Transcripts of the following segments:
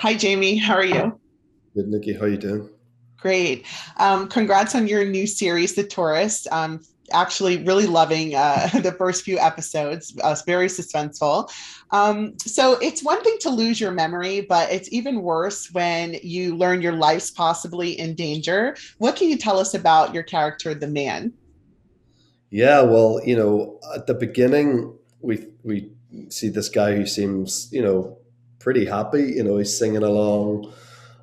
Hi, Jamie. How are you? Good, Nikki. How you doing? Great. Congrats on your new series, The Tourist. Actually, really loving the first few episodes. It's very suspenseful. So it's one thing to lose your memory, but it's even worse when you learn your life's possibly in danger. What can you tell us about your character, the man? Yeah, well, at the beginning, we see this guy who seems, pretty happy. He's singing along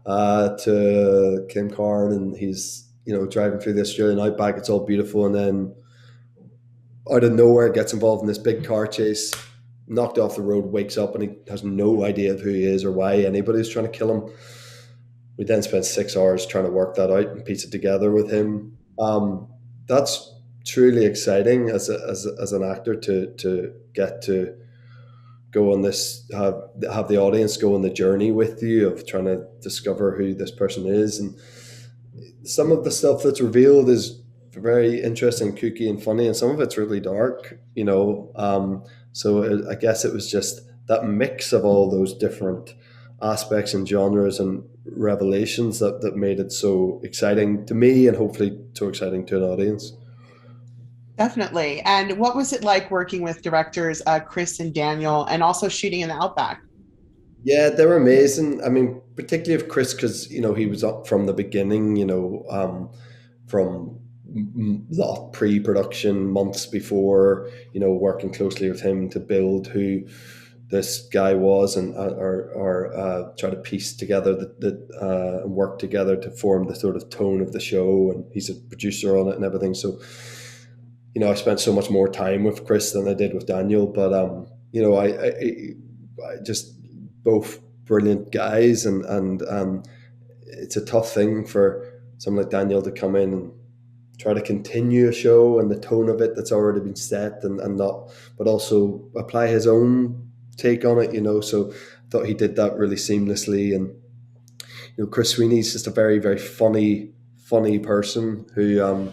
to Kim Carn, and he's, driving through the Australian outback. It's all beautiful, and then out of nowhere, gets involved in this big car chase, knocked off the road, wakes up, and he has no idea of who he is or why anybody's trying to kill him. We then spent 6 hours trying to work that out and piece it together with him. That's truly exciting as an actor to get to go on this, have the audience go on the journey with you of trying to discover who this person is. And some of the stuff that's revealed is very interesting, kooky, and funny, and some of it's really dark. I guess it was just that mix of all those different aspects and genres and revelations that made it so exciting to me, and hopefully so exciting to an audience. Definitely. And what was it like working with directors Chris and Daniel and also shooting in the Outback? Yeah, they were amazing. I mean, particularly of Chris, because he was up from the beginning. From the pre-production months before. Working closely with him to build who this guy was, and or try to piece together and work together to form the sort of tone of the show. And he's a producer on it and everything. So I spent so much more time with Chris than I did with Daniel. But I just both brilliant guys, and it's a tough thing for someone like Daniel to come in and try to continue a show and the tone of it that's already been set, and not, but also apply his own take on it. So I thought he did that really seamlessly. And Chris Sweeney's just a very, very funny person who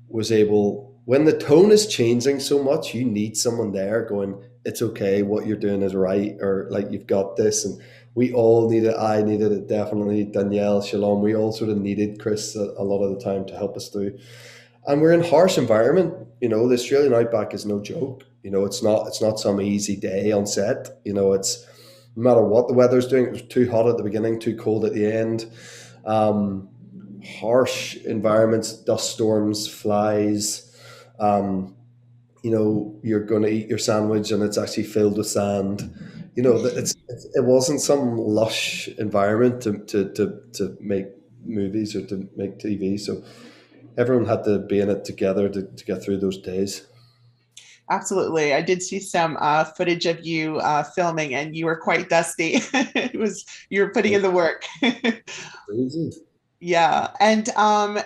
was able, when the tone is changing so much, you need someone there going, it's okay, what you're doing is right, or like, you've got this. And we all needed, I needed it definitely, Danielle, Shalom, we all sort of needed Chris a lot of the time to help us through. And we're in harsh environment. The Australian outback is no joke. It's not some easy day on set. It's, no matter what the weather's doing, it was too hot at the beginning, too cold at the end. um, Harsh environments, dust storms, flies. um, you're going to eat your sandwich and it's actually filled with sand. It wasn't some lush environment to make movies or to make TV. So everyone had to be in it together to get through those days. Absolutely. I did see some footage of you filming and you were quite dusty. You were putting in the work. Crazy. Yeah. And,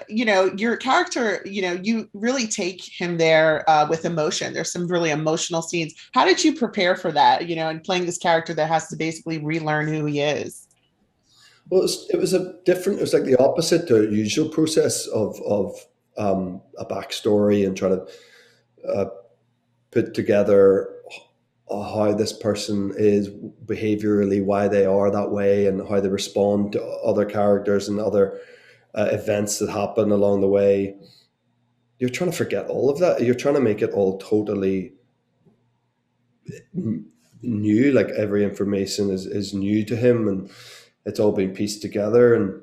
your character, you really take him there with emotion. There's some really emotional scenes. How did you prepare for that, and playing this character that has to basically relearn who he is? Well, it was a different. It was like the opposite to the usual process of a backstory and trying to put together how this person is behaviorally, why they are that way, and how they respond to other characters and other events that happen along the way. You're trying to forget all of that. You're trying to make it all totally new. Like, every information is new to him, and it's all being pieced together. And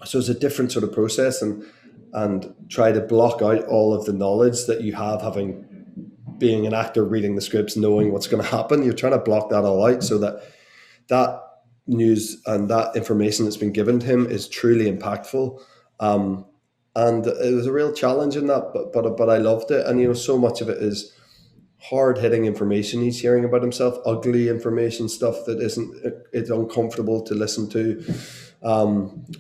so it's a different sort of process, and try to block out all of the knowledge that you have, having being an actor, reading the scripts, knowing what's going to happen. You're trying to block that all out so that that news and that information that's been given to him is truly impactful. Um, and it was a real challenge in that, but I loved it. And so much of it is hard hitting information he's hearing about himself, ugly information, stuff that isn't, it's uncomfortable to listen to.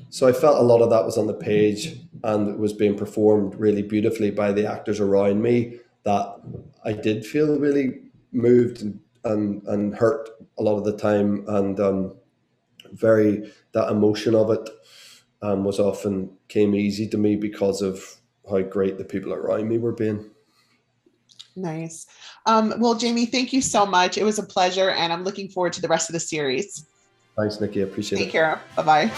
So I felt a lot of that was on the page and it was being performed really beautifully by the actors around me, that I did feel really moved and hurt a lot of the time. And very, that emotion of it was often came easy to me because of how great the people around me were being. Nice. Well, Jamie, thank you so much. It was a pleasure, and I'm looking forward to the rest of the series. Thanks, Nikki. I appreciate Take it. care. Bye bye.